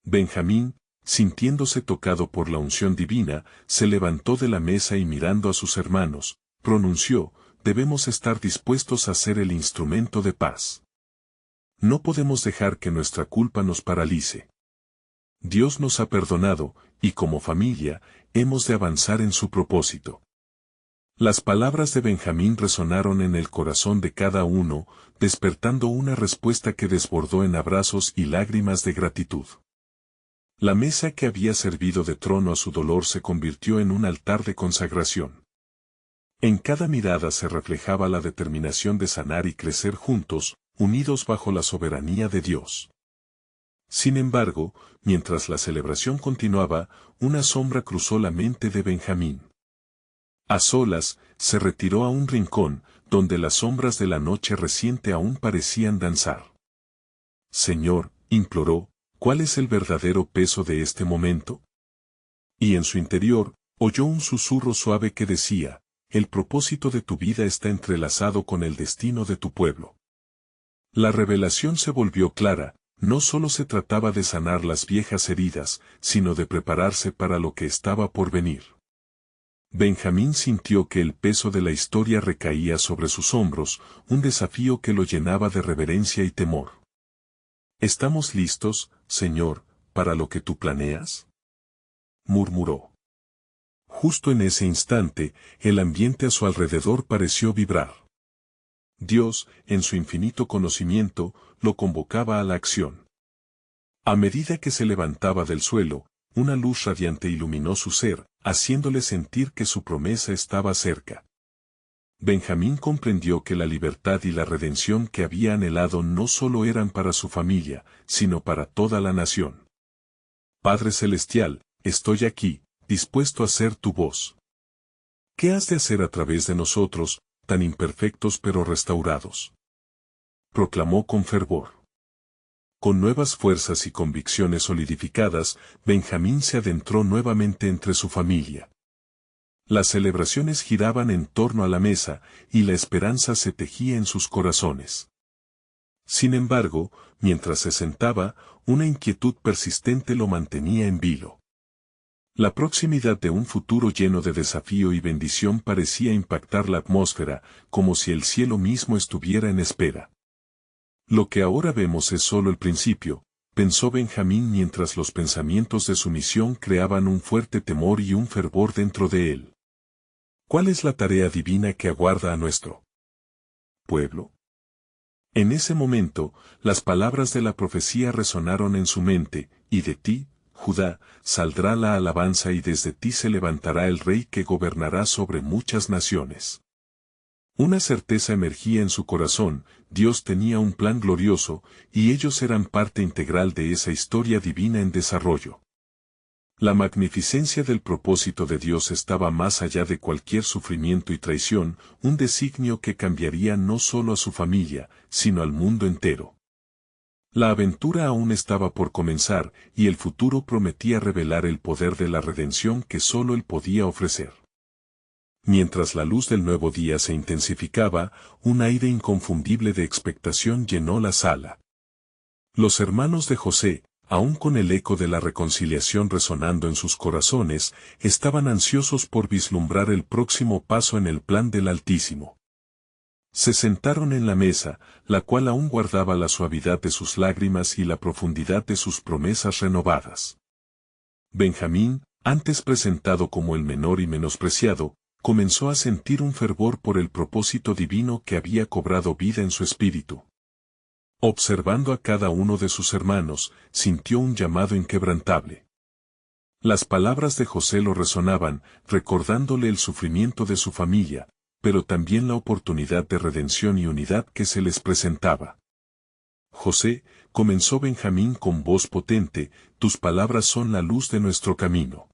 Benjamín, sintiéndose tocado por la unción divina, se levantó de la mesa y mirando a sus hermanos, pronunció: debemos estar dispuestos a ser el instrumento de paz. No podemos dejar que nuestra culpa nos paralice. Dios nos ha perdonado, y como familia, hemos de avanzar en su propósito. Las palabras de Benjamín resonaron en el corazón de cada uno, despertando una respuesta que desbordó en abrazos y lágrimas de gratitud. La mesa que había servido de trono a su dolor se convirtió en un altar de consagración. En cada mirada se reflejaba la determinación de sanar y crecer juntos, unidos bajo la soberanía de Dios. Sin embargo, mientras la celebración continuaba, una sombra cruzó la mente de Benjamín. A solas, se retiró a un rincón, donde las sombras de la noche reciente aún parecían danzar. Señor, imploró, ¿cuál es el verdadero peso de este momento? Y en su interior, oyó un susurro suave que decía: el propósito de tu vida está entrelazado con el destino de tu pueblo. La revelación se volvió clara: no solo se trataba de sanar las viejas heridas, sino de prepararse para lo que estaba por venir. Benjamín sintió que el peso de la historia recaía sobre sus hombros, un desafío que lo llenaba de reverencia y temor. ¿Estamos listos, Señor, para lo que tú planeas?, murmuró. Justo en ese instante, el ambiente a su alrededor pareció vibrar. Dios, en su infinito conocimiento, lo convocaba a la acción. A medida que se levantaba del suelo, una luz radiante iluminó su ser, haciéndole sentir que su promesa estaba cerca. Benjamín comprendió que la libertad y la redención que había anhelado no solo eran para su familia, sino para toda la nación. Padre Celestial, estoy aquí, dispuesto a ser tu voz. ¿Qué has de hacer a través de nosotros, tan imperfectos pero restaurados?, proclamó con fervor. Con nuevas fuerzas y convicciones solidificadas, Benjamín se adentró nuevamente entre su familia. Las celebraciones giraban en torno a la mesa, y la esperanza se tejía en sus corazones. Sin embargo, mientras se sentaba, una inquietud persistente lo mantenía en vilo. La proximidad de un futuro lleno de desafío y bendición parecía impactar la atmósfera, como si el cielo mismo estuviera en espera. Lo que ahora vemos es solo el principio, pensó Benjamín mientras los pensamientos de su misión creaban un fuerte temor y un fervor dentro de él. ¿Cuál es la tarea divina que aguarda a nuestro pueblo? En ese momento, las palabras de la profecía resonaron en su mente: y de ti, Judá, saldrá la alabanza y desde ti se levantará el rey que gobernará sobre muchas naciones. Una certeza emergía en su corazón: Dios tenía un plan glorioso, y ellos eran parte integral de esa historia divina en desarrollo. La magnificencia del propósito de Dios estaba más allá de cualquier sufrimiento y traición, un designio que cambiaría no solo a su familia, sino al mundo entero. La aventura aún estaba por comenzar, y el futuro prometía revelar el poder de la redención que solo Él podía ofrecer. Mientras la luz del nuevo día se intensificaba, un aire inconfundible de expectación llenó la sala. Los hermanos de José, aún con el eco de la reconciliación resonando en sus corazones, estaban ansiosos por vislumbrar el próximo paso en el plan del Altísimo. Se sentaron en la mesa, la cual aún guardaba la suavidad de sus lágrimas y la profundidad de sus promesas renovadas. Benjamín, antes presentado como el menor y menospreciado, comenzó a sentir un fervor por el propósito divino que había cobrado vida en su espíritu. Observando a cada uno de sus hermanos, sintió un llamado inquebrantable. Las palabras de José lo resonaban, recordándole el sufrimiento de su familia, pero también la oportunidad de redención y unidad que se les presentaba. José, comenzó Benjamín con voz potente, tus palabras son la luz de nuestro camino.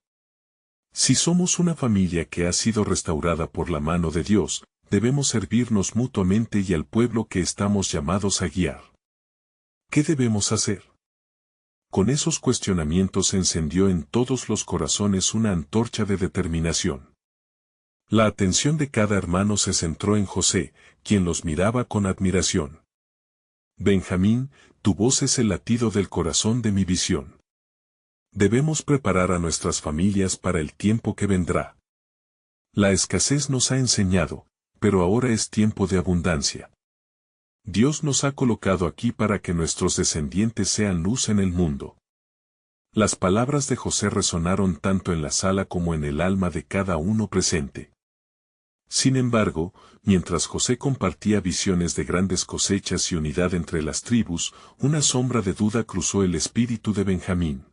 Si somos una familia que ha sido restaurada por la mano de Dios, debemos servirnos mutuamente y al pueblo que estamos llamados a guiar. ¿Qué debemos hacer? Con esos cuestionamientos se encendió en todos los corazones una antorcha de determinación. La atención de cada hermano se centró en José, quien los miraba con admiración. Benjamín, tu voz es el latido del corazón de mi visión. Debemos preparar a nuestras familias para el tiempo que vendrá. La escasez nos ha enseñado, pero ahora es tiempo de abundancia. Dios nos ha colocado aquí para que nuestros descendientes sean luz en el mundo. Las palabras de José resonaron tanto en la sala como en el alma de cada uno presente. Sin embargo, mientras José compartía visiones de grandes cosechas y unidad entre las tribus, una sombra de duda cruzó el espíritu de Benjamín.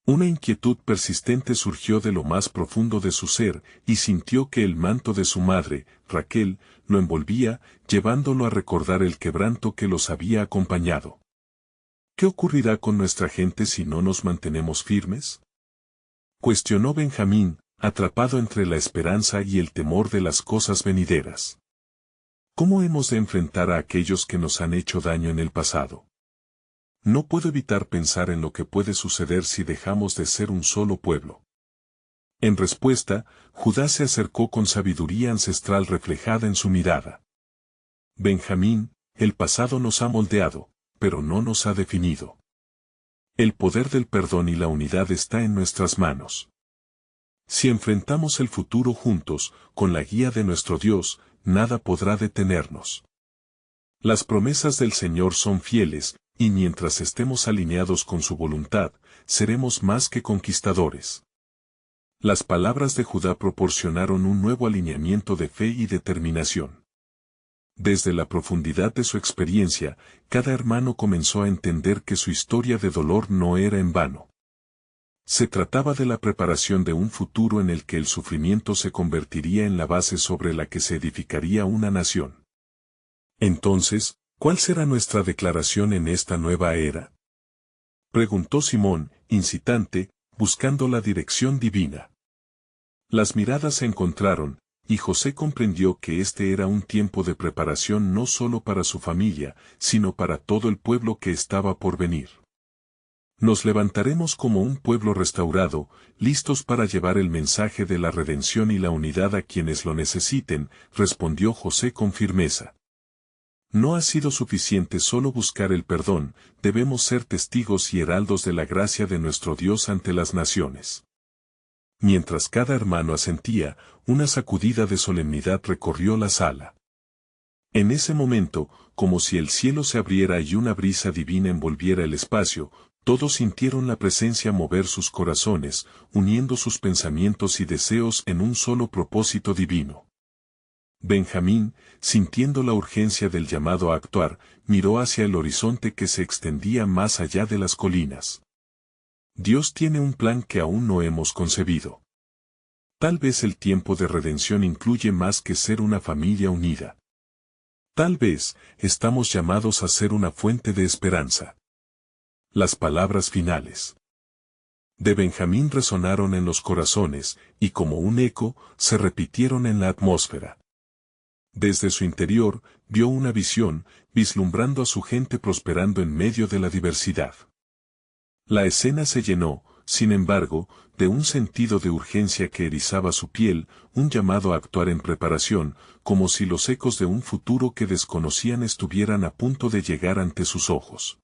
Una inquietud persistente surgió de lo más profundo de su ser, y sintió que el manto de su madre, Raquel, lo envolvía, llevándolo a recordar el quebranto que los había acompañado. ¿Qué ocurrirá con nuestra gente si no nos mantenemos firmes? Cuestionó Benjamín, atrapado entre la esperanza y el temor de las cosas venideras. ¿Cómo hemos de enfrentar a aquellos que nos han hecho daño en el pasado? No puedo evitar pensar en lo que puede suceder si dejamos de ser un solo pueblo. En respuesta, Judá se acercó con sabiduría ancestral reflejada en su mirada. Benjamín, el pasado nos ha moldeado, pero no nos ha definido. El poder del perdón y la unidad está en nuestras manos. Si enfrentamos el futuro juntos, con la guía de nuestro Dios, nada podrá detenernos. Las promesas del Señor son fieles, y mientras estemos alineados con su voluntad, seremos más que conquistadores. Las palabras de Judá proporcionaron un nuevo alineamiento de fe y determinación. Desde la profundidad de su experiencia, cada hermano comenzó a entender que su historia de dolor no era en vano. Se trataba de la preparación de un futuro en el que el sufrimiento se convertiría en la base sobre la que se edificaría una nación. Entonces, ¿cuál será nuestra declaración en esta nueva era? Preguntó Simón, incitante, buscando la dirección divina. Las miradas se encontraron, y José comprendió que este era un tiempo de preparación no solo para su familia, sino para todo el pueblo que estaba por venir. Nos levantaremos como un pueblo restaurado, listos para llevar el mensaje de la redención y la unidad a quienes lo necesiten, respondió José con firmeza. No ha sido suficiente solo buscar el perdón, debemos ser testigos y heraldos de la gracia de nuestro Dios ante las naciones. Mientras cada hermano asentía, una sacudida de solemnidad recorrió la sala. En ese momento, como si el cielo se abriera y una brisa divina envolviera el espacio, todos sintieron la presencia mover sus corazones, uniendo sus pensamientos y deseos en un solo propósito divino. Benjamín, sintiendo la urgencia del llamado a actuar, miró hacia el horizonte que se extendía más allá de las colinas. Dios tiene un plan que aún no hemos concebido. Tal vez el tiempo de redención incluye más que ser una familia unida. Tal vez, estamos llamados a ser una fuente de esperanza. Las palabras finales de Benjamín resonaron en los corazones, y como un eco, se repitieron en la atmósfera. Desde su interior, vio una visión, vislumbrando a su gente prosperando en medio de la diversidad. La escena se llenó, sin embargo, de un sentido de urgencia que erizaba su piel, un llamado a actuar en preparación, como si los ecos de un futuro que desconocían estuvieran a punto de llegar ante sus ojos.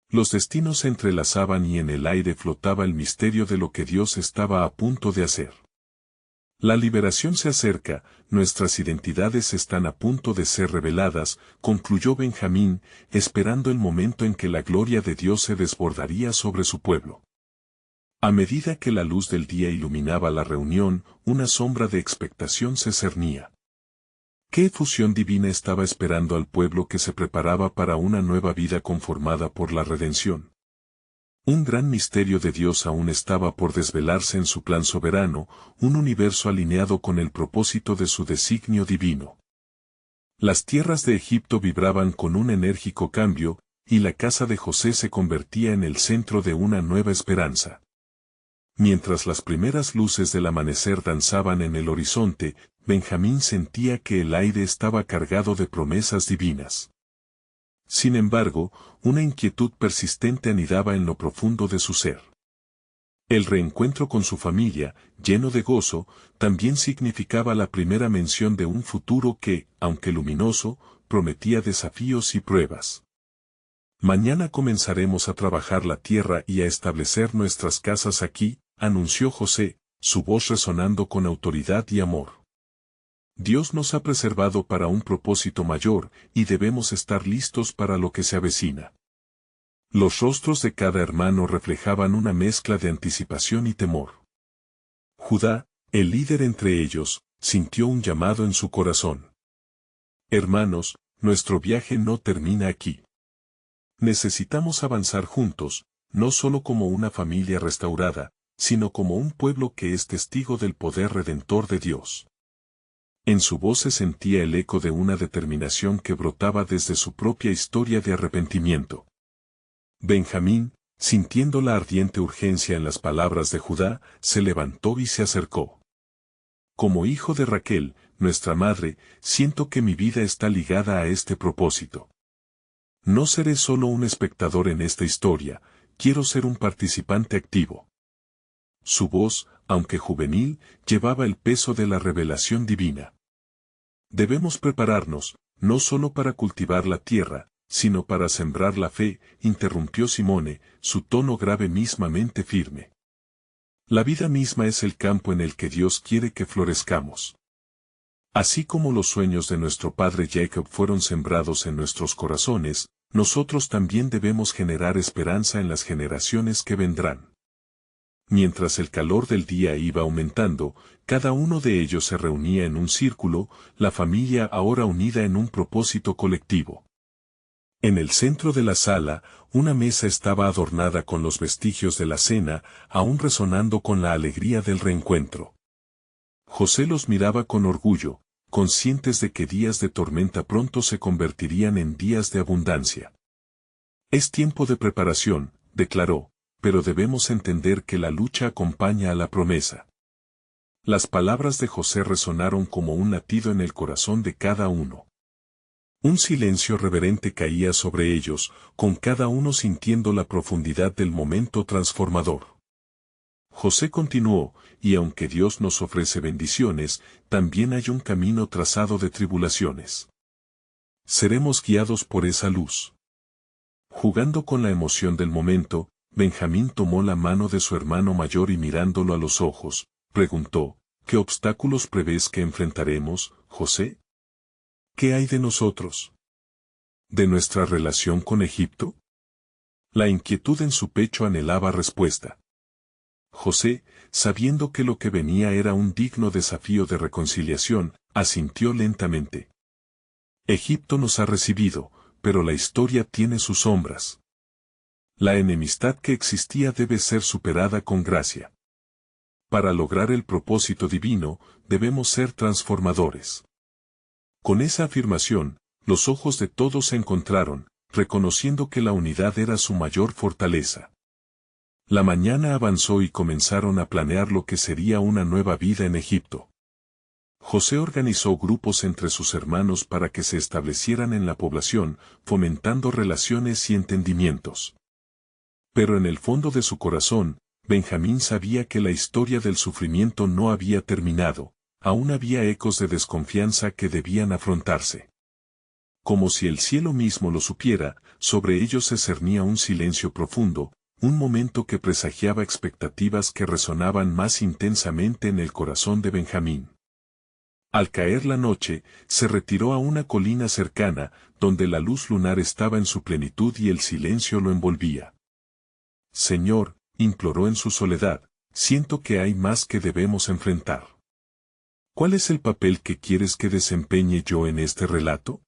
Los destinos se entrelazaban y en el aire flotaba el misterio de lo que Dios estaba a punto de hacer. La liberación se acerca, nuestras identidades están a punto de ser reveladas, concluyó Benjamín, esperando el momento en que la gloria de Dios se desbordaría sobre su pueblo. A medida que la luz del día iluminaba la reunión, una sombra de expectación se cernía. ¿Qué efusión divina estaba esperando al pueblo que se preparaba para una nueva vida conformada por la redención? Un gran misterio de Dios aún estaba por desvelarse en su plan soberano, un universo alineado con el propósito de su designio divino. Las tierras de Egipto vibraban con un enérgico cambio, y la casa de José se convertía en el centro de una nueva esperanza. Mientras las primeras luces del amanecer danzaban en el horizonte, Benjamín sentía que el aire estaba cargado de promesas divinas. Sin embargo, una inquietud persistente anidaba en lo profundo de su ser. El reencuentro con su familia, lleno de gozo, también significaba la primera mención de un futuro que, aunque luminoso, prometía desafíos y pruebas. Mañana comenzaremos a trabajar la tierra y a establecer nuestras casas aquí, anunció José, su voz resonando con autoridad y amor. Dios nos ha preservado para un propósito mayor, y debemos estar listos para lo que se avecina. Los rostros de cada hermano reflejaban una mezcla de anticipación y temor. Judá, el líder entre ellos, sintió un llamado en su corazón. Hermanos, nuestro viaje no termina aquí. Necesitamos avanzar juntos, no solo como una familia restaurada, sino como un pueblo que es testigo del poder redentor de Dios. En su voz se sentía el eco de una determinación que brotaba desde su propia historia de arrepentimiento. Benjamín, sintiendo la ardiente urgencia en las palabras de Judá, se levantó y se acercó. Como hijo de Raquel, nuestra madre, siento que mi vida está ligada a este propósito. No seré solo un espectador en esta historia, quiero ser un participante activo. Su voz, aunque juvenil, llevaba el peso de la revelación divina. Debemos prepararnos, no solo para cultivar la tierra, sino para sembrar la fe, interrumpió Simone, su tono grave mismamente firme. La vida misma es el campo en el que Dios quiere que florezcamos. Así como los sueños de nuestro padre Jacob fueron sembrados en nuestros corazones, nosotros también debemos generar esperanza en las generaciones que vendrán. Mientras el calor del día iba aumentando, cada uno de ellos se reunía en un círculo, la familia ahora unida en un propósito colectivo. En el centro de la sala, una mesa estaba adornada con los vestigios de la cena, aún resonando con la alegría del reencuentro. José los miraba con orgullo, conscientes de que días de tormenta pronto se convertirían en días de abundancia. Es tiempo de preparación, declaró, pero debemos entender que la lucha acompaña a la promesa. Las palabras de José resonaron como un latido en el corazón de cada uno. Un silencio reverente caía sobre ellos, con cada uno sintiendo la profundidad del momento transformador. José continuó, y aunque Dios nos ofrece bendiciones, también hay un camino trazado de tribulaciones. Seremos guiados por esa luz. Jugando con la emoción del momento, Benjamín tomó la mano de su hermano mayor y mirándolo a los ojos, preguntó, ¿qué obstáculos prevés que enfrentaremos, José? ¿Qué hay de nosotros? ¿De nuestra relación con Egipto? La inquietud en su pecho anhelaba respuesta. José, sabiendo que lo que venía era un digno desafío de reconciliación, asintió lentamente. Egipto nos ha recibido, pero la historia tiene sus sombras. La enemistad que existía debe ser superada con gracia. Para lograr el propósito divino, debemos ser transformadores. Con esa afirmación, los ojos de todos se encontraron, reconociendo que la unidad era su mayor fortaleza. La mañana avanzó y comenzaron a planear lo que sería una nueva vida en Egipto. José organizó grupos entre sus hermanos para que se establecieran en la población, fomentando relaciones y entendimientos. Pero en el fondo de su corazón, Benjamín sabía que la historia del sufrimiento no había terminado, aún había ecos de desconfianza que debían afrontarse. Como si el cielo mismo lo supiera, sobre ellos se cernía un silencio profundo, un momento que presagiaba expectativas que resonaban más intensamente en el corazón de Benjamín. Al caer la noche, se retiró a una colina cercana, donde la luz lunar estaba en su plenitud y el silencio lo envolvía. Señor, imploró en su soledad, siento que hay más que debemos enfrentar. ¿Cuál es el papel que quieres que desempeñe yo en este relato?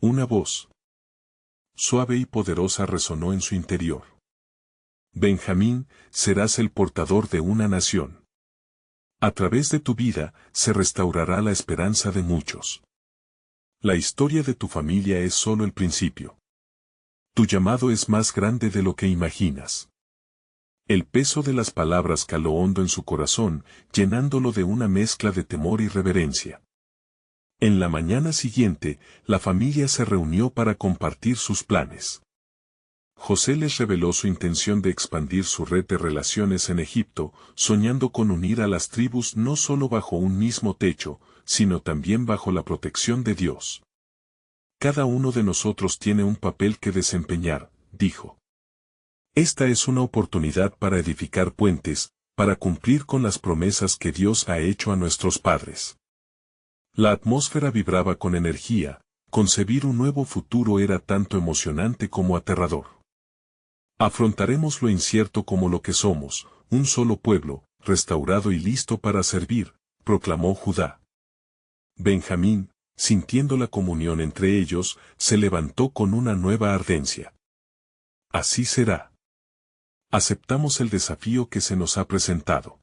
Una voz suave y poderosa resonó en su interior. Benjamín, serás el portador de una nación. A través de tu vida, se restaurará la esperanza de muchos. La historia de tu familia es solo el principio. Tu llamado es más grande de lo que imaginas. El peso de las palabras caló hondo en su corazón, llenándolo de una mezcla de temor y reverencia. En la mañana siguiente, la familia se reunió para compartir sus planes. José les reveló su intención de expandir su red de relaciones en Egipto, soñando con unir a las tribus no solo bajo un mismo techo, sino también bajo la protección de Dios. Cada uno de nosotros tiene un papel que desempeñar, dijo. Esta es una oportunidad para edificar puentes, para cumplir con las promesas que Dios ha hecho a nuestros padres. La atmósfera vibraba con energía, concebir un nuevo futuro era tanto emocionante como aterrador. Afrontaremos lo incierto como lo que somos, un solo pueblo, restaurado y listo para servir, proclamó Judá. Benjamín, sintiendo la comunión entre ellos, se levantó con una nueva ardencia. Así será. Aceptamos el desafío que se nos ha presentado.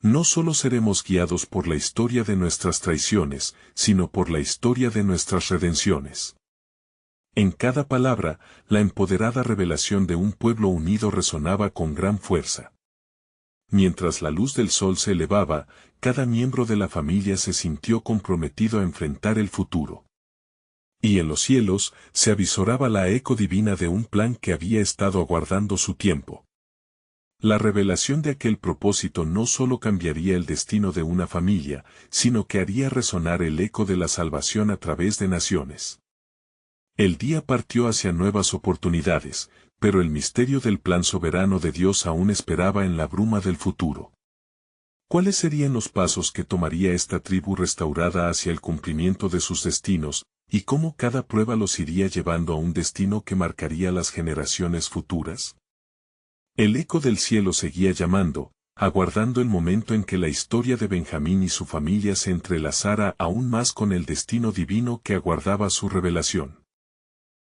No solo seremos guiados por la historia de nuestras traiciones, sino por la historia de nuestras redenciones. En cada palabra, la empoderada revelación de un pueblo unido resonaba con gran fuerza. Mientras la luz del sol se elevaba, cada miembro de la familia se sintió comprometido a enfrentar el futuro. Y en los cielos, se avisoraba la eco divina de un plan que había estado aguardando su tiempo. La revelación de aquel propósito no solo cambiaría el destino de una familia, sino que haría resonar el eco de la salvación a través de naciones. El día partió hacia nuevas oportunidades, pero el misterio del plan soberano de Dios aún esperaba en la bruma del futuro. ¿Cuáles serían los pasos que tomaría esta tribu restaurada hacia el cumplimiento de sus destinos, y cómo cada prueba los iría llevando a un destino que marcaría las generaciones futuras? El eco del cielo seguía llamando, aguardando el momento en que la historia de Benjamín y su familia se entrelazara aún más con el destino divino que aguardaba su revelación.